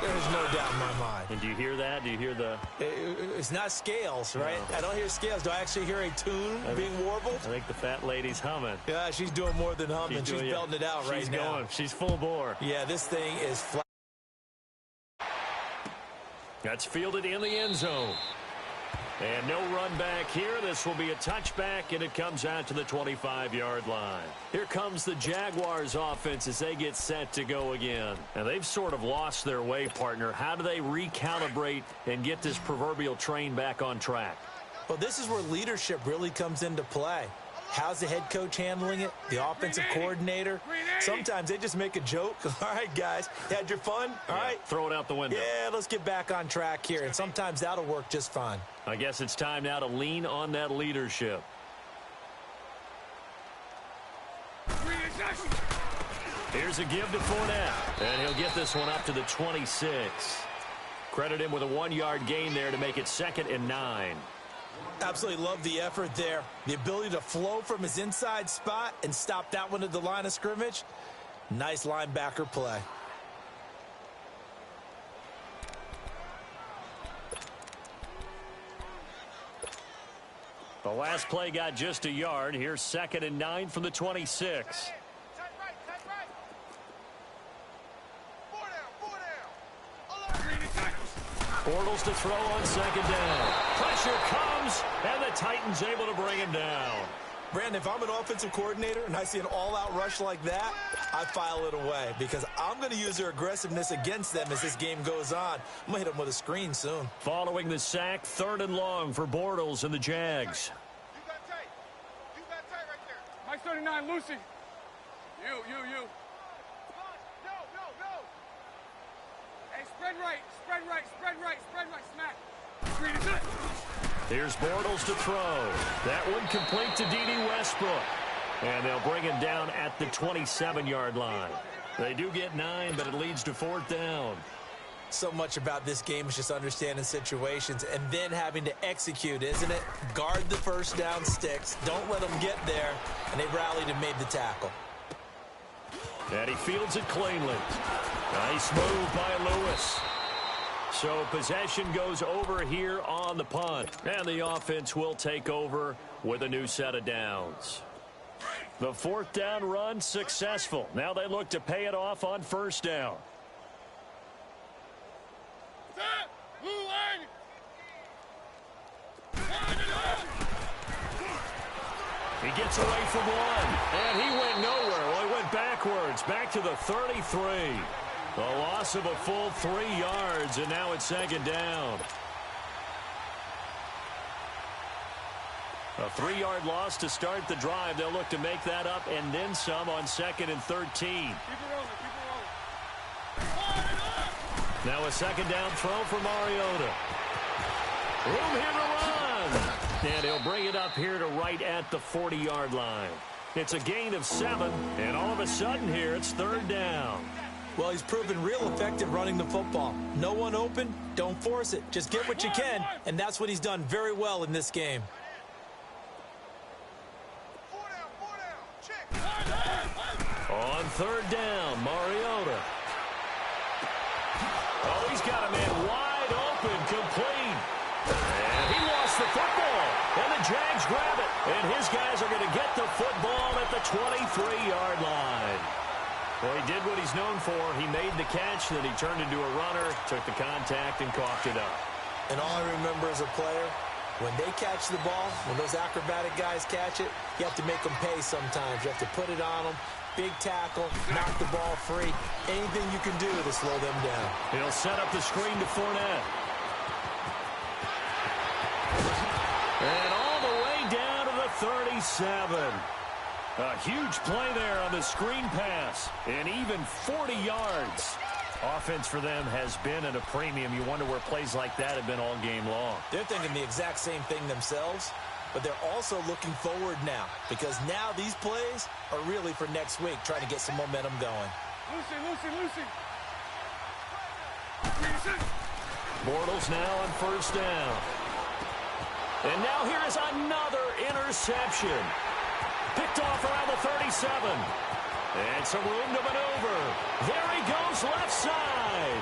There's no doubt in my mind. And do you hear that? Do you hear the... It's not scales, right? No. I don't hear scales. Do I actually hear a tune being warbled? I think the fat lady's humming. Yeah, she's doing more than humming. She's belting it out right now. She's going. She's full bore. Yeah, this thing is flat. That's fielded in the end zone. And no run back here. This will be a touchback, and it comes out to the 25-yard line. Here comes the Jaguars offense as they get set to go again. And they've sort of lost their way, partner. How do they recalibrate and get this proverbial train back on track? Well, this is where leadership really comes into play. How's the head coach handling it? The offensive coordinator? Sometimes they just make a joke. All right, guys, had your fun? All right. Throw it out the window. Yeah, let's get back on track here. And sometimes that'll work just fine. I guess it's time now to lean on that leadership. Here's a give to Fournette. And he'll get this one up to the 26. Credit him with a 1-yard gain there to make it 2nd and 9. Absolutely love the effort there. The ability to flow from his inside spot and stop that one at the line of scrimmage. Nice linebacker play. The last play got just a yard. Here's 2nd and 9 from the 26. Bortles to throw on 2nd down. Pressure comes, and the Titans able to bring him down. Brandon, if I'm an offensive coordinator and I see an all-out rush like that, I file it away because I'm going to use their aggressiveness against them as this game goes on. I'm going to hit them with a screen soon. Following the sack, 3rd and long for Bortles and the Jags. You got tight. You got tight right there. Mike 39, Lucy. You. No. Hey, spread right, smack. Screen is it. Here's Bortles to throw. That one complete to D.D. Westbrook. And they'll bring him down at the 27-yard line. They do get 9, but it leads to 4th down. So much about this game is just understanding situations and then having to execute, isn't it? Guard the first down sticks. Don't let them get there. And they rallied and made the tackle. And he fields it cleanly. Nice move by Lewis. So possession goes over here on the punt. And the offense will take over with a new set of downs. The 4th down run successful. Now they look to pay it off on 1st down. He gets away from one. And he went nowhere. Well, he went backwards. Back to the 33. A loss of a full 3 yards, and now it's 2nd down. A 3-yard loss to start the drive. They'll look to make that up and then some on 2nd and 13. Keep it rolling. Now a 2nd down throw for Mariota. Room here to run. And he'll bring it up here to right at the 40-yard line. It's a gain of 7, and all of a sudden here it's 3rd down. Well, he's proven real effective running the football. No one open, don't force it. Just get what you can, and that's what he's done very well in this game. 4 down. Check. On 3rd down, Mariota. Oh, he's got a man wide open, complete. And he lost the football. And the Jags grab it. And his guys are going to get the football at the 23-yard line. Well, he did what he's known for. He made the catch, then he turned into a runner, took the contact, and coughed it up. And all I remember as a player, when they catch the ball, when those acrobatic guys catch it, you have to make them pay sometimes. You have to put it on them. Big tackle, knock the ball free. Anything you can do to slow them down. He'll set up the screen to Fournette. And all the way down to the 37. A huge play there on the screen pass. And even 40 yards. Offense for them has been at a premium. You wonder where plays like that have been all game long. They're thinking the exact same thing themselves, but they're also looking forward now because now these plays are really for next week, trying to get some momentum going. Lucy. Bortles now on 1st down. And now here is another interception. Picked off around the 37. And some room to maneuver. There he goes left side.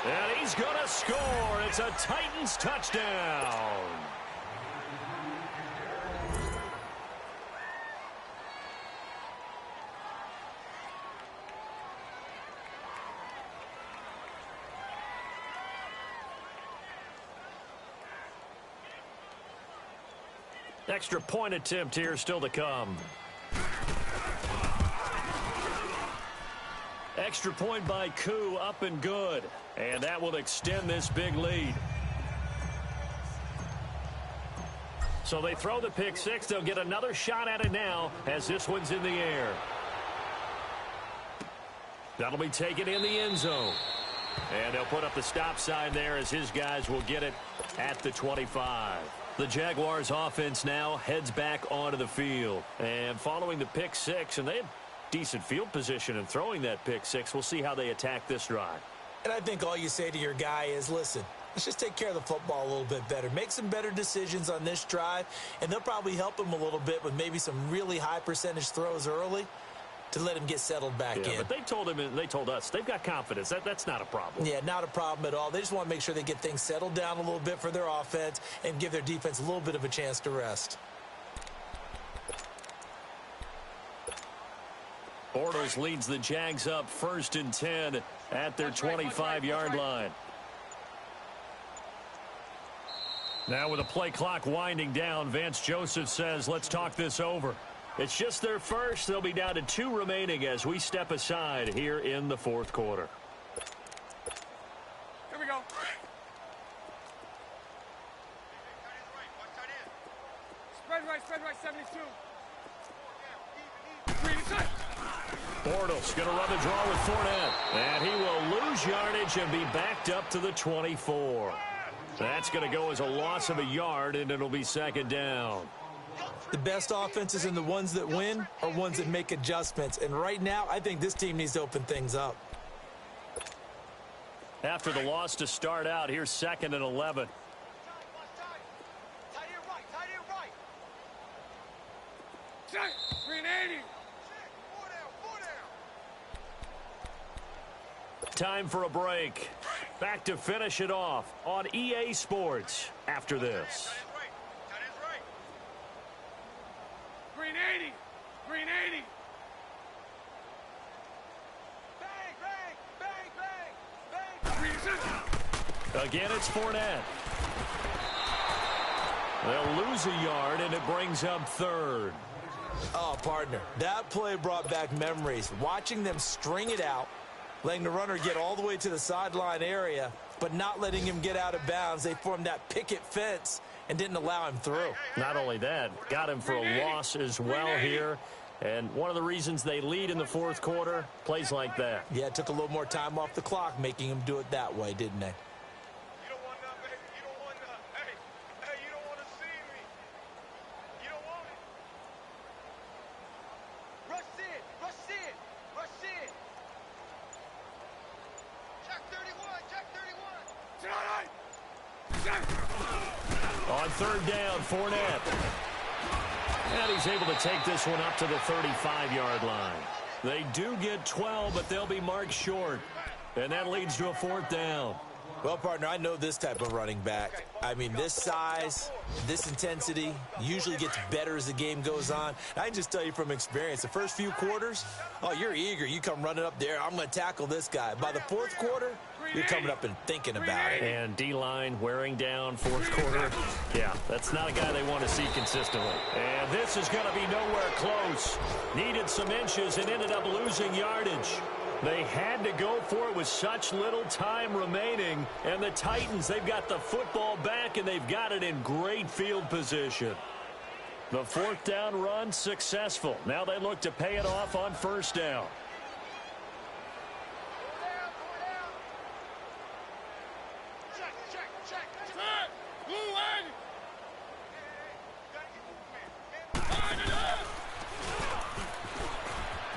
And he's going to score. It's a Titans touchdown. Extra point attempt here still to come. Extra point by Koo, up and good. And that will extend this big lead. So they throw the pick six. They'll get another shot at it now as this one's in the air. That'll be taken in the end zone. And they'll put up the stop sign there as his guys will get it at the 25. The Jaguars offense now heads back onto the field. And following the pick six, and they have decent field position in throwing that pick six. We'll see how they attack this drive. And I think all you say to your guy is, listen, let's just take care of the football a little bit better. Make some better decisions on this drive, and they'll probably help him a little bit with maybe some really high percentage throws early to let him get settled back in. But they told us they've got confidence. That's not a problem. Yeah, not a problem at all. They just want to make sure they get things settled down a little bit for their offense and give their defense a little bit of a chance to rest. Bortles leads the Jags up 1st and 10 at their 25-yard line. Now with the play clock winding down, Vance Joseph says, let's talk this over. It's just their first. They'll be down to 2 remaining as we step aside here in the 4th quarter. Here we go. Spread right, 72. Bortles going to run the draw with Fournette. And he will lose yardage and be backed up to the 24. That's going to go as a loss of a yard, and it'll be 2nd down. The best offenses and the ones that win are ones that make adjustments. And right now, I think this team needs to open things up. After the loss to start out, here's 2nd and 11. Check. 380. Time for a break. Back to finish it off on EA Sports after this. 380. 380. Again, it's Fournette. They'll lose a yard, and it brings up 3rd. Oh, partner, that play brought back memories. Watching them string it out, letting the runner get all the way to the sideline area, but not letting him get out of bounds. They formed that picket fence and didn't allow him through. Not only that, got him for a loss as well here. And one of the reasons they lead in the 4th quarter, plays like that. Yeah, it took a little more time off the clock, making him do it that way, didn't they? On 3rd down, Fournette. And he's able to take this one up to the 35-yard line. They do get 12, but they'll be marked short. And that leads to a 4th down. Well, partner, I know this type of running back. I mean, this size, this intensity usually gets better as the game goes on. I can just tell you from experience, the first few quarters, oh, you're eager. You come running up there, I'm going to tackle this guy. By the 4th quarter, you're coming up and thinking about it. And D-line wearing down 4th quarter. Yeah, that's not a guy they want to see consistently. And this is going to be nowhere close. Needed some inches and ended up losing yardage. They had to go for it with such little time remaining. And the Titans, they've got the football back, and they've got it in great field position. The 4th down run successful. Now they look to pay it off on 1st down.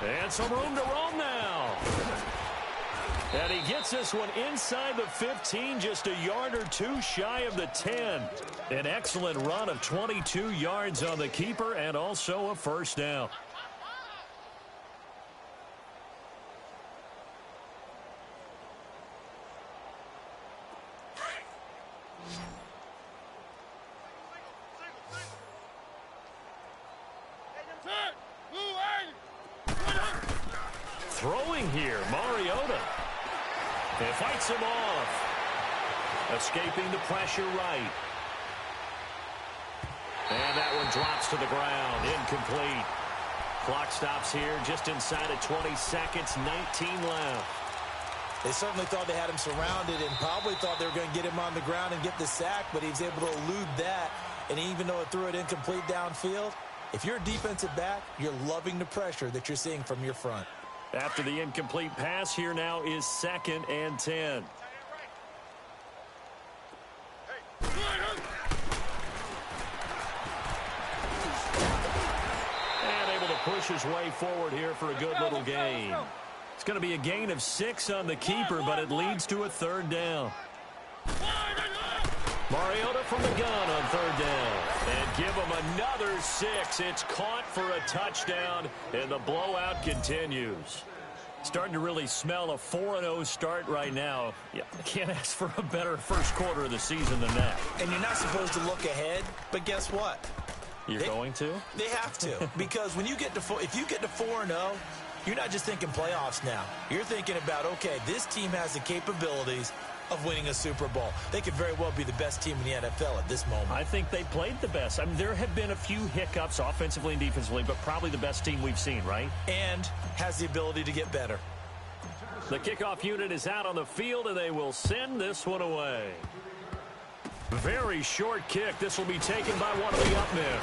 And some room to roam now. And he gets this one inside the 15, just a yard or 2 shy of the 10. An excellent run of 22 yards on the keeper and also a 1st down. Throwing here, Mariota. He fights him off. Escaping the pressure right. And that one drops to the ground. Incomplete. Clock stops here just inside of 20 seconds. 19 left. They certainly thought they had him surrounded and probably thought they were going to get him on the ground and get the sack, but he was able to elude that. And even though it threw it incomplete downfield, if you're a defensive back, you're loving the pressure that you're seeing from your front. After the incomplete pass, here now is 2nd and 10. And able to push his way forward here for a good little gain. It's going to be a gain of 6 on the keeper, but it leads to a 3rd down. Mariota from the gun on third down. And give him another 6. It's caught for a touchdown, and the blowout continues. Starting to really smell a 4-0 start right now. Yeah, I can't ask for a better first quarter of the season than that. And you're not supposed to look ahead, but guess what? You're going to? They have to. Because when you get to if you get to 4-0, you're not just thinking playoffs now. You're thinking about, okay, this team has the capabilities of winning a Super Bowl. They could very well be the best team in the NFL at this moment. I think they played the best. I mean, there have been a few hiccups offensively and defensively, but probably the best team we've seen, right? And has the ability to get better. The kickoff unit is out on the field, and they will send this one away. Very short kick. This will be taken by one of the up men.